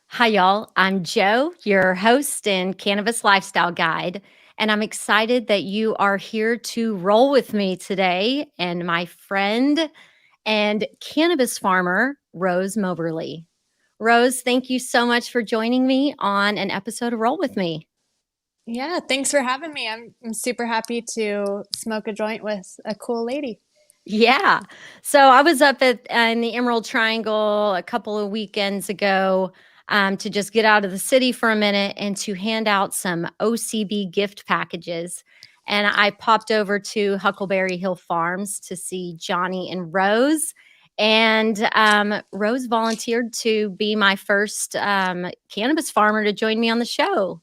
Hi, y'all. I'm Jo, your host and cannabis lifestyle guide, and I'm excited that you are here to roll with me today and my friend and cannabis farmer, Rose Moberly. Rose, thank you so much for joining me on an episode of Roll With Me. Yeah, thanks for having me. I'm super happy to smoke a joint with a cool lady. Yeah. So I was up in the Emerald Triangle a couple of weekends ago to just get out of the city for a minute and to hand out some OCB gift packages. And I popped over to Huckleberry Hill Farms to see Johnny and Rose. And Rose volunteered to be my first cannabis farmer to join me on the show.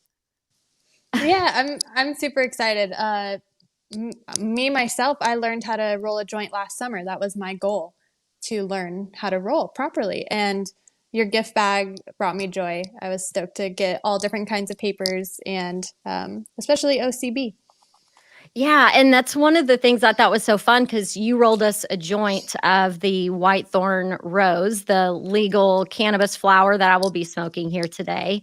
Yeah, I'm super excited. Me myself, I learned how to roll a joint last summer. That was my goal, to learn how to roll properly. And your gift bag brought me joy. I was stoked to get all different kinds of papers and especially OCB. Yeah, and that's one of the things I thought was so fun because you rolled us a joint of the whitethorn rose, the legal cannabis flower that I will be smoking here today.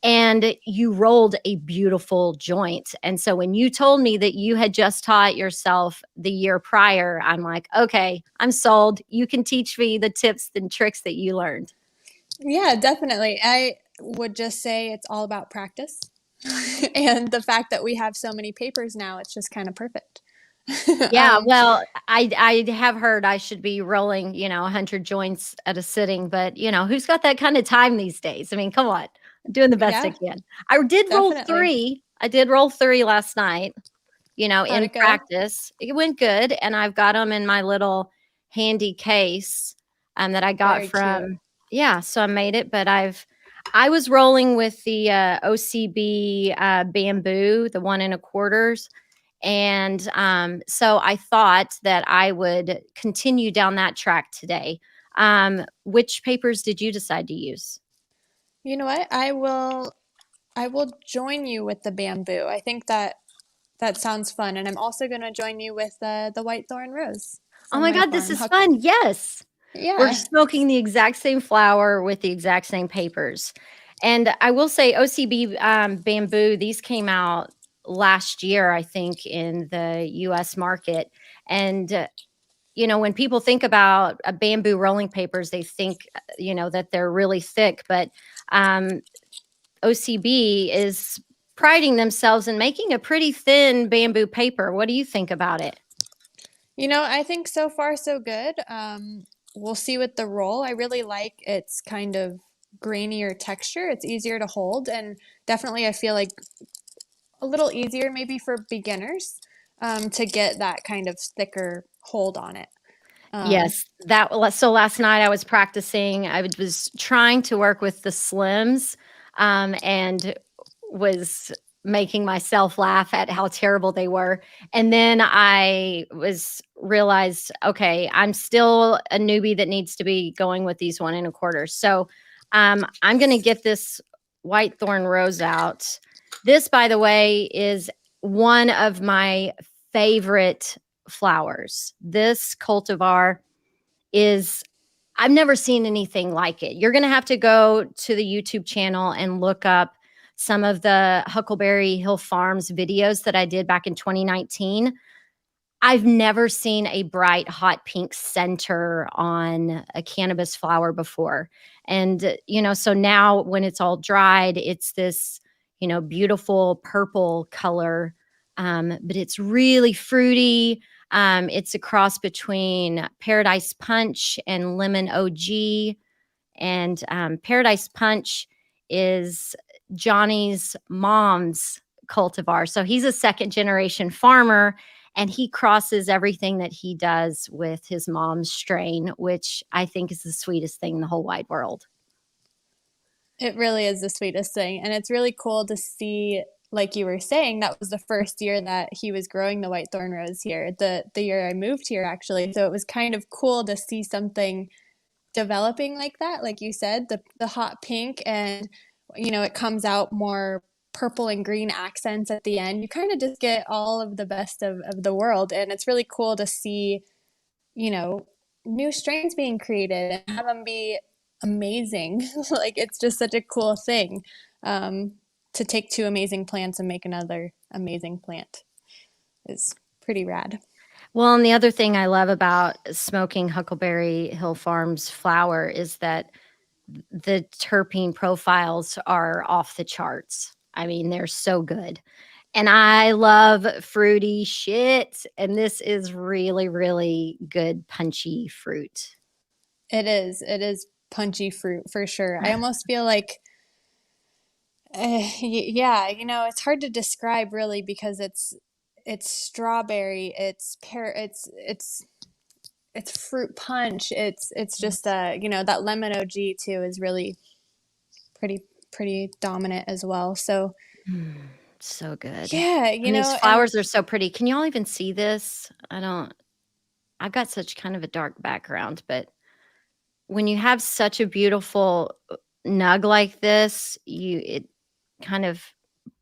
And you rolled a beautiful joint. And so when you told me that you had just taught yourself the year prior, I'm like, okay, I'm sold. You can teach me the tips and tricks that you learned. Yeah, definitely. I would just say it's all about practice. And the fact that we have so many papers now, it's just kind of perfect. Yeah, um, well, I have heard I should be rolling, 100 joints at a sitting, but, who's got that kind of time these days? I mean, come on. I'm doing the best I yeah, can. I did roll definitely. 3. I did roll 3 last night, How'd in it go? practice. It went good, and I've got them in my little handy case, that I got Very cute. from yeah, so I made it, but I was rolling with the, OCB, bamboo, the 1 1/4s, and, so I thought that I would continue down that track today. Which papers did you decide to use? You know what? I will join you with the bamboo. I think that sounds fun, and I'm also going to join you with the whitethorn rose Oh from my my god, this farm. is fun, yes. We're Yeah. smoking the exact same flower with the exact same papers. And I will say OCB, bamboo, these came out last year, I think, in the US market. And, when people think about bamboo rolling papers, they think, that they're really thick. But um, OCB is priding themselves in making a pretty thin bamboo paper. What do you think about it? I think so far so good. We'll see with the roll. I really like its kind of grainier texture. It's easier to hold, and definitely I feel like a little easier maybe for beginners to get that kind of thicker hold on it. Um, Yes, so last night I was practicing. I was trying to work with the slims, and was making myself laugh at how terrible they were. And then I was realized, okay, I'm still a newbie that needs to be going with these 1 1/4. So, I'm gonna get this whitethorn rose out. This, by the way, is one of my favorite flowers. This cultivar is I've never seen anything like it. You're gonna have to go to the YouTube channel and look up some of the Huckleberry Hill Farms videos that I did back in 2019. I've never seen a bright, hot pink center on a cannabis flower before. And, so now when it's all dried, it's this, beautiful purple color. But it's really fruity. It's a cross between Paradise Punch and Lemon OG. And Paradise Punch is Johnny's mom's cultivar. So he's a second generation farmer. And he crosses everything that he does with his mom's strain, which I think is the sweetest thing in the whole wide world. It really is the sweetest thing. And it's really cool to see, like you were saying, that was the first year that he was growing the white thorn rose here, the year I moved here actually. So it was kind of cool to see something developing like that, like you said, the hot pink, and it comes out more purple and green accents at the end. You kind of just get all of the best of the world, and it's really cool to see you know new strains being created and have them be amazing. Like it's just such a cool thing, um, to take two amazing plants and make another amazing plant is pretty rad. Well, and the other thing I love about smoking Huckleberry Hill Farms flower is that the terpene profiles are off the charts. I mean, they're so good. And I love fruity shit. And this is really, really good, punchy fruit. It is punchy fruit for sure. I almost feel like yeah, it's hard to describe really because it's strawberry, it's pear, it's fruit punch. It's just Yes. that lemon OG too is really pretty dominant as well. So Mm, so good. yeah, And these and flowers are so pretty. Can y'all even see this? I've got such kind of a dark background, but when you have such a beautiful nug like this, it kind of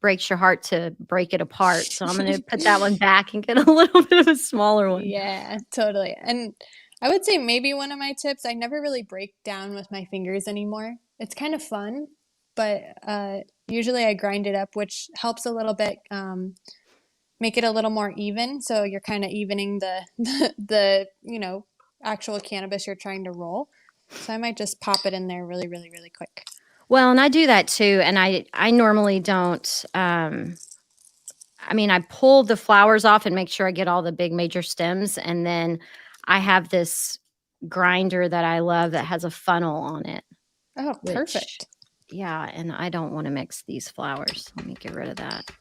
breaks your heart to break it apart. So I'm gonna put that one back and get a little bit of a smaller one. yeah, totally. And I would say maybe one of my tips, I never really break down with my fingers anymore. It's kind of fun, but usually I grind it up, which helps a little bit, make it a little more even. So you're kind of evening the actual cannabis you're trying to roll. So I might just pop it in there really, really, really quick. Well, and I do that too, and I normally don't, I mean, I pull the flowers off and make sure I get all the big major stems, and then I have this grinder that I love that has a funnel on it, Oh, which perfect. yeah, and I don't wanna mix these flowers. Let me get rid of that.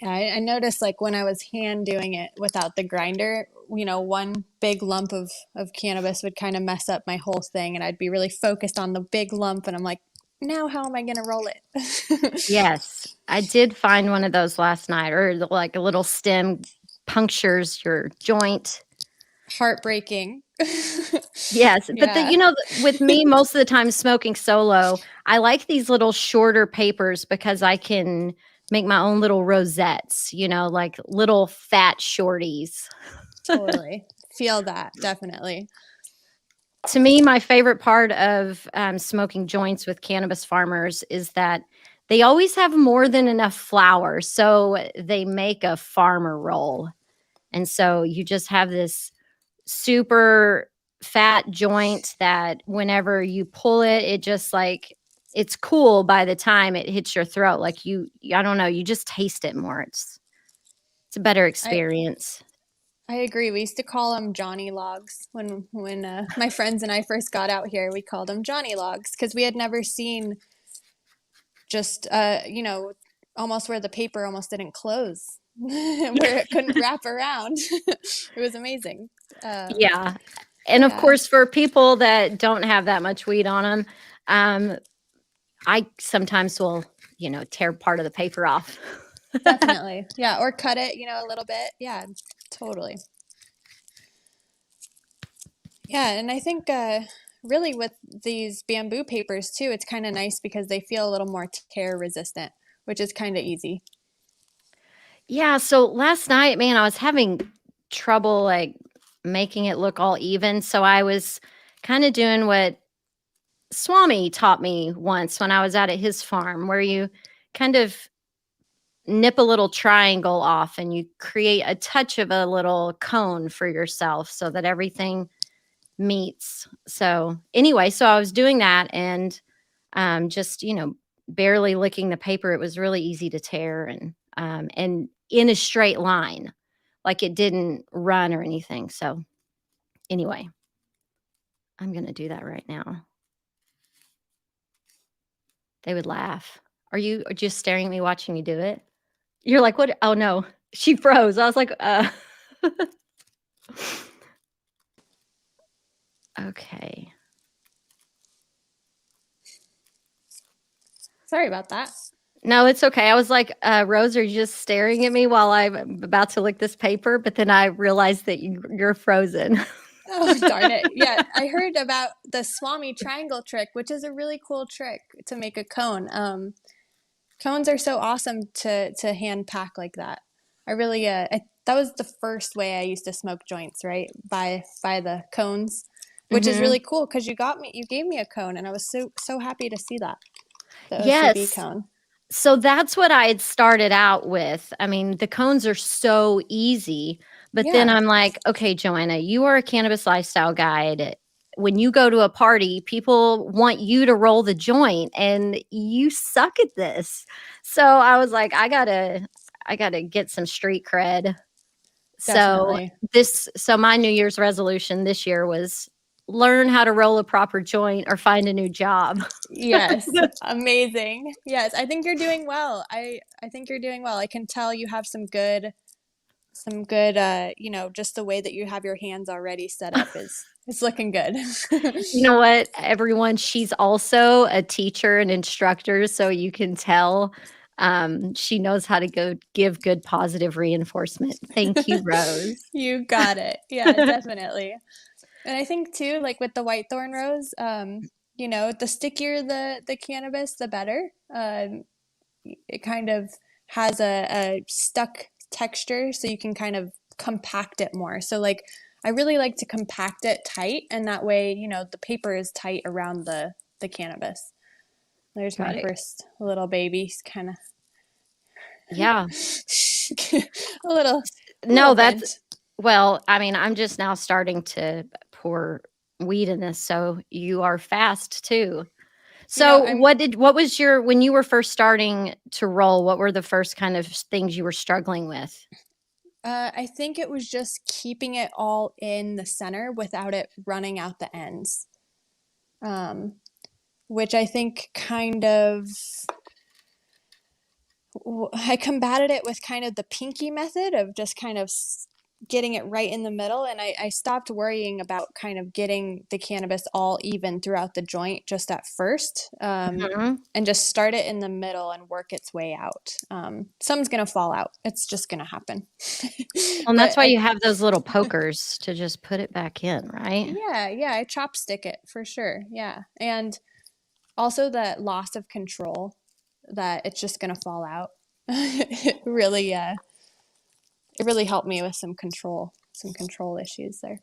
Yeah, I noticed like when I was hand doing it without the grinder, one big lump of cannabis would kind of mess up my whole thing, and I'd be really focused on the big lump, and I'm like, now how am I gonna roll it? Yes, I did find one of those last night, or like a little stem punctures your joint. Heartbreaking. Yes, but Yeah, with me, most of the time smoking solo, I like these little shorter papers because I can make my own little rosettes, like little fat shorties. totally. Feel that, definitely. To me, my favorite part of smoking joints with cannabis farmers is that they always have more than enough flour, so they make a farmer roll. And so you just have this super fat joint that whenever you pull it, it just like it's cool by the time it hits your throat. Like I don't know, you just taste it more. It's a better I experience. I agree. We used to call them Johnny logs when my friends and I first got out here. We called them Johnny logs because we had never seen just almost where the paper almost didn't close, where it couldn't wrap around. It was amazing. Yeah. And of Yeah, course, for people that don't have that much weed on them, I sometimes will, tear part of the paper off. definitely. Yeah, or cut it, a little bit. Yeah, totally. Yeah, and I think really with these bamboo papers too, it's kind of nice because they feel a little more tear resistant, which is kind of easy. Yeah, so last night, man, I was having trouble like making it look all even. So I was kind of doing what Swami taught me once when I was out at his farm, where you kind of nip a little triangle off and you create a touch of a little cone for yourself so that everything meets. So anyway, so I was doing that and just, barely licking the paper. It was really easy to tear and in a straight line, like it didn't run or anything. So anyway, I'm going to do that right now. They would laugh. Are you just staring at me watching me do it? You're like, "What? Oh, no." She froze. I was like, okay. Sorry about that. No, it's okay. I was like, Rose, are you just staring at me while I'm about to lick this paper? But then I realized that you're frozen. Oh, darn it. Yeah, I heard about the Swami triangle trick, which is a really cool trick to make a cone. Cones are so awesome to hand pack like that. I really that was the first way I used to smoke joints, right? By the cones, which is Mhm. really cool because you gave me a cone, and I was so happy to see that, the OCB Yes. cone. So that's what I had started out with. I mean, the cones are so easy, but then Yeah, I'm like, okay, Joanna, you are a cannabis lifestyle guide. When you go to a party, people want you to roll the joint and you suck at this. So I was like, I gotta get some street cred. So definitely. so my New Year's resolution this year was learn how to roll a proper joint or find a new job. Yes, amazing. Yes, I think you're doing well. I think you're doing well. I can tell you have some good just the way that you have your hands already set up is it's looking good. You know what, everyone? She's also a teacher and instructor, so you can tell, she knows how to go give good positive reinforcement. Thank you, Rose. You got it. Yeah, definitely. And I think too, like with the white thorn rose, the stickier the cannabis, the better. It kind of has a stuck texture, so you can kind of compact it more. So like I really like to compact it tight, and that way, the paper is tight around the cannabis. There's Got my it. first little baby. He's kind of Yeah. a little No, that's vent. well, I mean, I'm just now starting to pour weed in this, so you are fast too. You know, So, I'm what was your when you were first starting to roll, what were the first kind of things you were struggling with? I think it was just keeping it all in the center without it running out the ends. Um, which I think kind of I combated it with kind of the pinky method of just kind of getting it right in the middle. And I stopped worrying about kind of getting the cannabis all even throughout the joint just at first, Mhm. and just start it in the middle and work its way out. Some's going to fall out. It's just going to happen. Well, and that's But why you have those little pokers to just put it back in, right? yeah, I chopstick it for sure. Yeah. And also that loss of control that it's just going to fall out. It really helped me with some control issues there.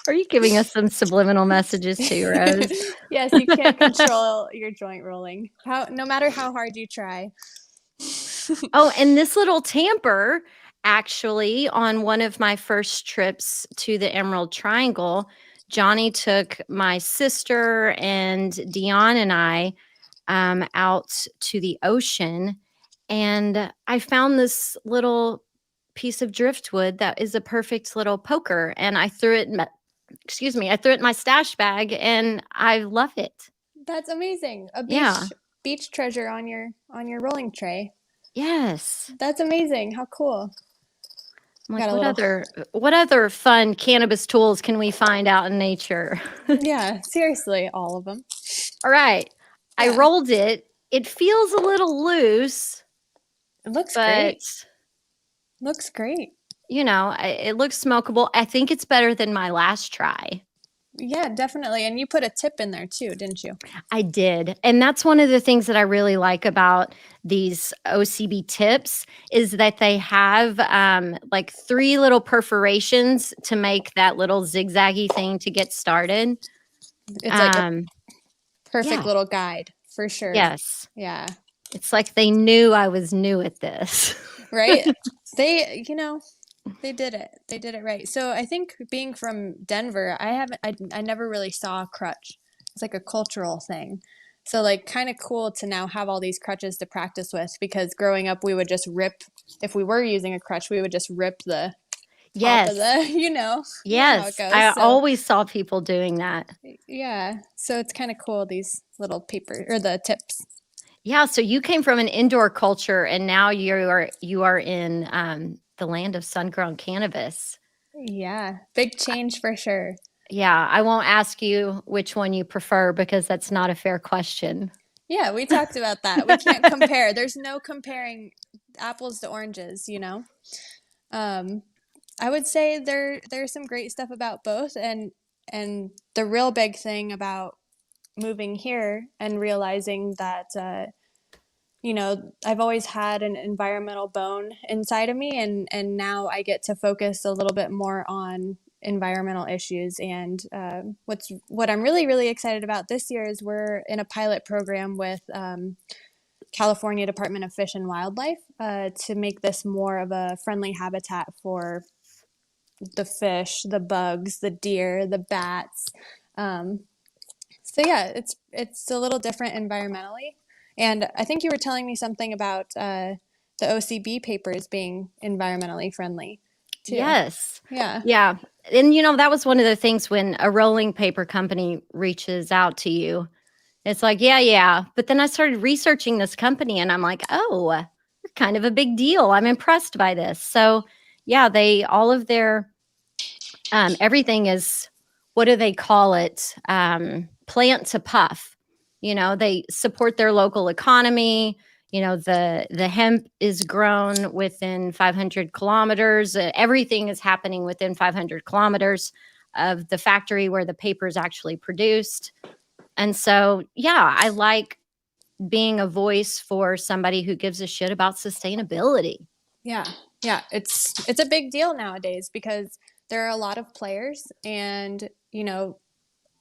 Are you giving us some subliminal messages too, Rose? Yes, you can't control your joint rolling. No matter how hard you try. Oh, and this little tamper, actually, on one of my first trips to the Emerald Triangle, Johnny took my sister and Dion and I out to the ocean, and I found this little piece of driftwood that is a perfect little poker, and I threw it in I threw it in my stash bag, and I love it. That's amazing. A Yeah. beach treasure on your rolling tray. Yes. That's amazing. How cool. I'm Got like, a what little other fun cannabis tools can we find out in nature? Yeah, seriously, all of them. All right. I Yeah. rolled it. It feels a little loose, It looks but great. Looks great. it looks smokable. I think it's better than my last try. Yeah, definitely. And you put a tip in there too, didn't you? I did. And that's one of the things that I really like about these OCB tips is that they have like three little perforations to make that little zigzaggy thing to get started. It's like a Um, perfect yeah, little guide for sure. yes. Yeah. It's like they knew I was new at this. Right? They, they did it. They did it right. So I think being from Denver, I never really saw a crutch. It's like a cultural thing. So like kind of cool to now have all these crutches to practice with because growing up we would just rip if we were using a crutch, we would just rip the top of Yes. the, you know how it Yes. I goes. So always saw people doing that. yeah. So it's kind of cool these little paper or the tips. Yeah, so you came from an indoor culture and now you are in the land of sun-grown cannabis. Yeah, big change for sure. Yeah, I won't ask you which one you prefer because that's not a fair question. Yeah, we talked about that. We can't compare. There's no comparing apples to oranges, you know? Um, I would say there's some great stuff about both, and the real big thing about moving here and realizing that I've always had an environmental bone inside of me, and now I get to focus a little bit more on environmental issues. And what I'm really excited about this year is we're in a pilot program with California Department of Fish and Wildlife to make this more of a friendly habitat for the fish, the bugs, the deer, the bats. Um, so yeah, it's a little different environmentally. And I think you were telling me something about the OCB papers being environmentally friendly too. Yes. Yeah. Yeah. And that was one of the things when a rolling paper company reaches out to you. It's like, yeah, yeah. But then I started researching this company and I'm like, oh, they're kind of a big deal. I'm impressed by this. So, yeah, they all of their everything is, what do they call it? Plant to puff. They support their local economy. The hemp is grown within 500 kilometers. Everything is happening within 500 kilometers of the factory where the paper is actually produced. And so, yeah, I like being a voice for somebody who gives a shit about sustainability. Yeah. Yeah. It's a big deal nowadays because there are a lot of players, and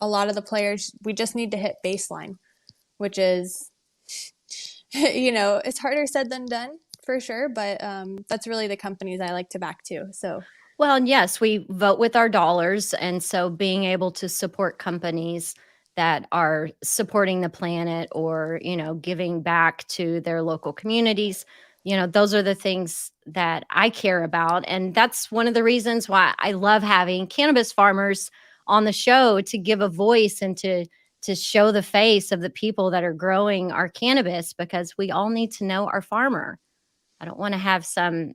a lot of the players, we just need to hit baseline, which is it's harder said than done for sure, but that's really the companies I like to back too. So Well, and yes, we vote with our dollars. And so being able to support companies that are supporting the planet or, giving back to their local communities, those are the things that I care about. And that's one of the reasons why I love having cannabis farmers on the show to give a voice and to show the face of the people that are growing our cannabis, because we all need to know our farmer. I don't want to have some,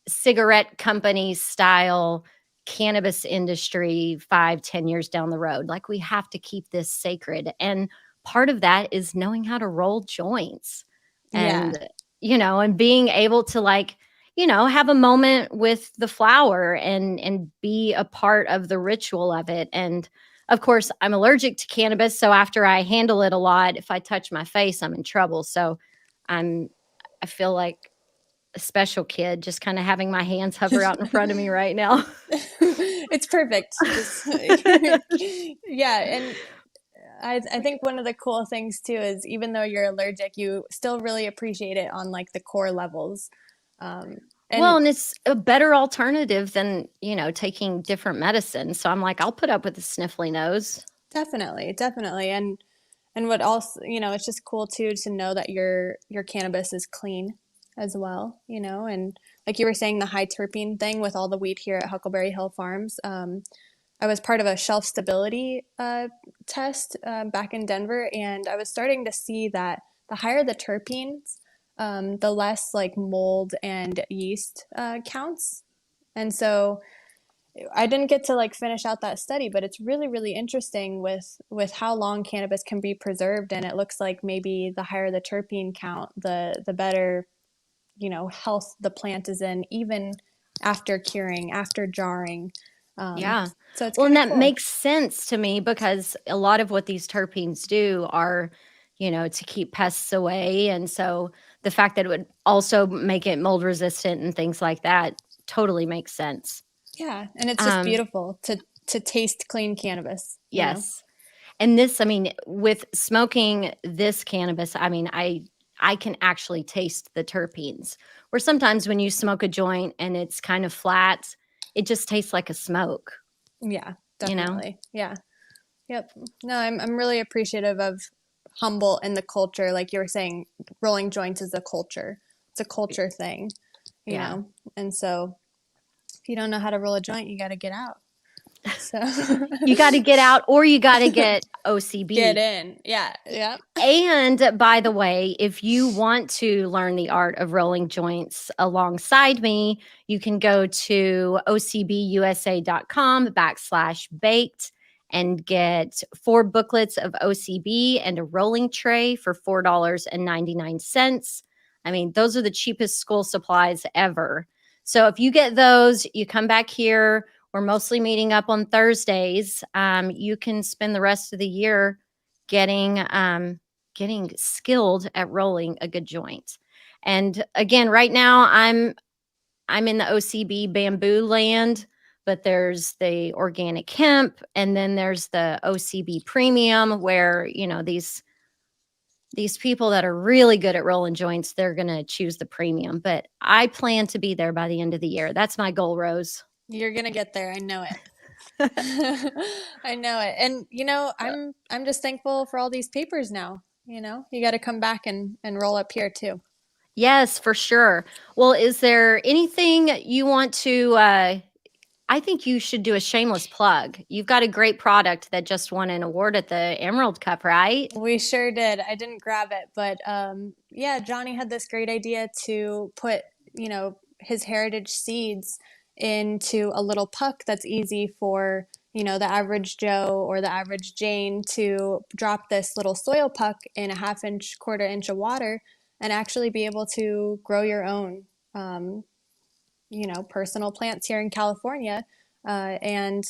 cigarette company style cannabis industry 5-10 years down the road. Like, we have to keep this sacred. And part of that is knowing how to roll joints yeah. and, and being able to, like, have a moment with the flower and be a part of the ritual of it. And of course, I'm allergic to cannabis. So after I handle it a lot, if I touch my face, I'm in trouble. So I'm I feel like a special kid just kind of having my hands hover out in front of me right now. It's perfect. Just yeah, and I think one of the cool things too is even though you're allergic, you still really appreciate it on like the core levels. Um, Well, and and it's a better alternative than, taking different medicines. So I'm like, I'll put up with a sniffly nose. definitely, and what else, it's just cool too to know that your cannabis is clean as well, and like you were saying, the high terpene thing with all the weed here at Huckleberry Hill Farms. I was part of a shelf stability test back in Denver, and I was starting to see that the higher the terpenes, the less like mold and yeast counts. And so I didn't get to like finish out that study, but it's really interesting with how long cannabis can be preserved, and it looks like maybe the higher the terpene count, the better health the plant is in, even after curing, after jarring. Um, Yeah. so it's Well, kind and of that cool. makes sense to me because a lot of what these terpenes do are, to keep pests away. And so the fact that it would also make it mold resistant and things like that totally makes sense. Yeah, and it's just Um, beautiful to taste clean cannabis. yes. And this, I mean, with smoking this cannabis, I mean, I can actually taste the terpenes. Where sometimes when you smoke a joint and it's kind of flat, it just tastes like a smoke, Yeah, you know? definitely. Yeah. Yep. No, I'm really appreciative of Humboldt and the culture. Like you were saying, rolling joints is a culture. It's a culture thing, you Yeah. know. And so if you don't know how to roll a joint, you got to get out. So You got to get out or you got to get OCB. get in. Yeah. Yeah. And by the way, if you want to learn the art of rolling joints alongside me, you can go to ocbusa.com/baked and get 4 booklets of OCB and a rolling tray for $4.99. I mean, those are the cheapest school supplies ever. So if you get those, you come back here. We're mostly meeting up on Thursdays. You can spend the rest of the year getting skilled at rolling a good joint. And again, right now I'm in the OCB bamboo land, but there's the organic hemp, and then there's the OCB premium where, these people that are really good at rolling joints, they're going to choose the premium. But I plan to be there by the end of the year. That's my goal, Rose. You're gonna get there. I know it. I know it. And I'm just thankful for all these papers now. You got to come back and roll up here too. Yes, for sure. Well, is there anything you want to I think you should do a shameless plug. You've got a great product that just won an award at the Emerald Cup, right? We sure did. I didn't grab it, but yeah, Johnny had this great idea to put, his heritage seeds into a little puck that's easy for, the average Joe or the average Jane to drop this little soil puck in a half inch, quarter inch of water and actually be able to grow your own, personal plants here in California, and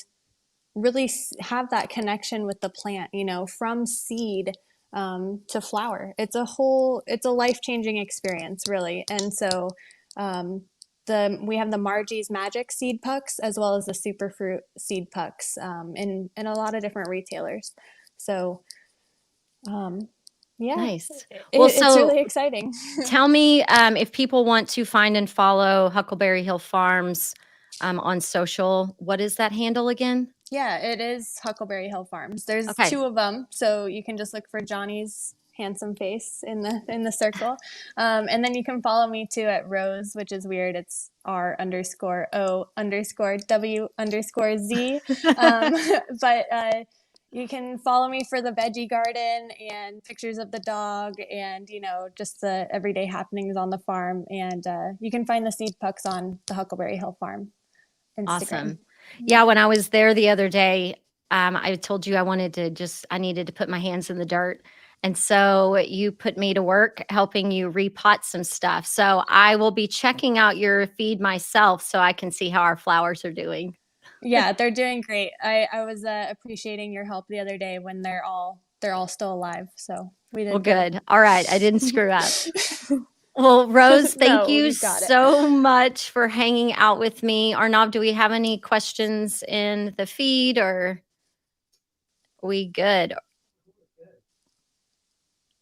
really have that connection with the plant, from seed to flower. It's a life-changing experience, really. And so we have the Margie's Magic seed pucks as well as the Superfruit seed pucks in a lot of different retailers. So yeah, nice. Well, it's really exciting. Tell me if people want to find and follow Huckleberry Hill Farms on social, what is that handle again? Yeah, it is Huckleberry Hill Farms. There's 2 of them, so you can just look for Johnny's handsome face in the circle, and then you can follow me too at Rose, which is weird. It's R_O_W_Z, but you can follow me for the veggie garden and pictures of the dog and just the everyday happenings on the farm, and you can find the seed pucks on the Huckleberry Hill Farm Instagram. Awesome. Yeah, when I was there the other day, I told you I needed to put my hands in the dirt. And so you put me to work helping you repot some stuff. So I will be checking out your feed myself so I can see how our flowers are doing. Yeah, they're doing great. I was appreciating your help the other day when they're all still alive. So we did good. All right. I didn't screw up. Well, Rose, thank you so much for hanging out with me. Arnav, do we have any questions in the feed or are we good?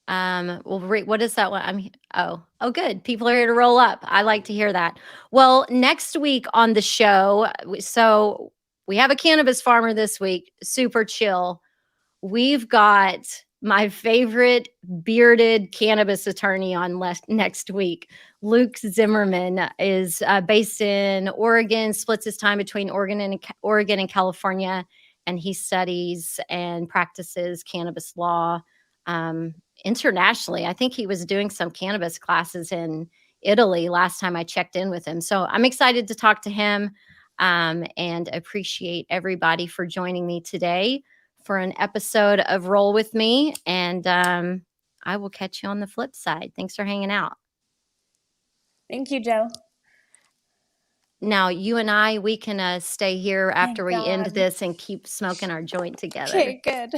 Well, what is that one? Oh, good. People are here to roll up. I like to hear that. Well, next week on the show, so we have a cannabis farmer this week, super chill. We've got my favorite bearded cannabis attorney on next week. Luke Zimmerman is based in Oregon, splits his time between Oregon and California, and he studies and practices cannabis law internationally. I think he was doing some cannabis classes in Italy last time I checked in with him. So I'm excited to talk to him and appreciate everybody for joining me today for an episode of Roll With Me. And I will catch you on the flip side. Thanks for hanging out. Thank you, Joe. Now, you and we can stay here after we end this and keep smoking our joint together. Okay, good.